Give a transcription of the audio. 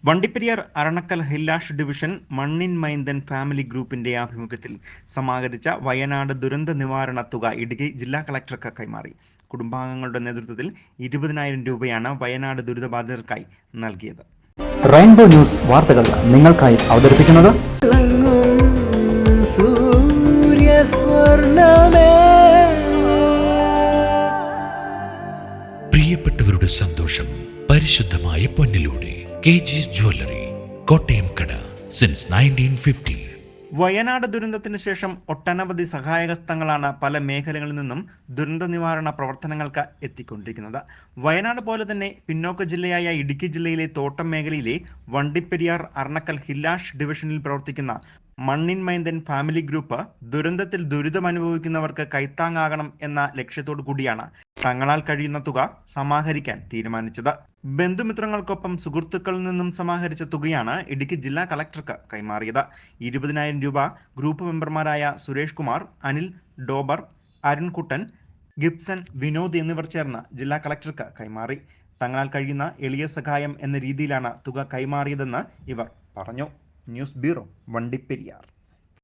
Vandiperiyar Aranakkal ഹില്ലാഷ് division മണ്ണിൻ Maindan family ഗ്രൂപ്പിന്റെ ആഭിമുഖ്യത്തിൽ സമാഹരിച്ച വയനാട് ദുരന്ത നിവാരണ തുക ഇടുക്കി ജില്ലാ കളക്ടർക്ക് കൈമാറി. കുടുംബാംഗങ്ങളുടെ നേതൃത്വത്തിൽ 20,000 രൂപയാണ് വയനാട് ദുരിതബാധിതർക്കായി നൽകിയത്. റെയിൻബോ ന്യൂസ് വാർത്തകൾ നിങ്ങൾക്കായി അവതരിപ്പിക്കുന്നത് പ്രിയപ്പെട്ടവരുടെ സന്തോഷം പരിശുദ്ധമായ പൊന്നിലൂടെ കെജിസ് ജ്വല്ലറി, കോട്ടയം കട സിൻസ് 1950. വയനാട് ദുരന്തത്തിന് ശേഷം ഒട്ടനവധി സഹായഹസ്തങ്ങളാണ് പല മേഖലകളിൽ നിന്നും ദുരന്ത നിവാരണ പ്രവർത്തനങ്ങൾക്ക് എത്തിക്കൊണ്ടിരിക്കുന്നത്. വയനാട് പോലെ തന്നെ പിന്നോക്ക ജില്ലയായ ഇടുക്കി ജില്ലയിലെ തോട്ടം മേഖലയിലെ വണ്ടിപ്പെരിയാർ അരണക്കൽ ഹില്ലാഷ് ഡിവിഷനിൽ പ്രവർത്തിക്കുന്ന മണ്ണിൻ മൈന്ദൻ ഫാമിലി ഗ്രൂപ്പ് ദുരന്തത്തിൽ ദുരിതമനുഭവിക്കുന്നവർക്ക് കൈത്താങ്ങാകണം എന്ന ലക്ഷ്യത്തോടു കൂടിയാണ് തങ്ങളാൽ കഴിയുന്ന തുക സമാഹരിക്കാൻ തീരുമാനിച്ചത്. ബന്ധുമിത്രങ്ങൾക്കൊപ്പം സുഹൃത്തുക്കളിൽ നിന്നും സമാഹരിച്ച തുകയാണ് ഇടുക്കി ജില്ലാ കളക്ടർക്ക് കൈമാറിയത്. 20,000 രൂപ ഗ്രൂപ്പ് മെമ്പർമാരായ സുരേഷ് കുമാർ, അനിൽ, ഡോബർ, അരുൺകുട്ടൻ, ഗിബ്സൺ, വിനോദ് എന്നിവർ ചേർന്ന് ജില്ലാ കളക്ടർക്ക് കൈമാറി. തങ്ങളാൽ കഴിയുന്ന എളിയ സഹായം എന്ന രീതിയിലാണ് തുക കൈമാറിയതെന്ന് ഇവർ പറഞ്ഞു. News bureau, Vandiperiyar.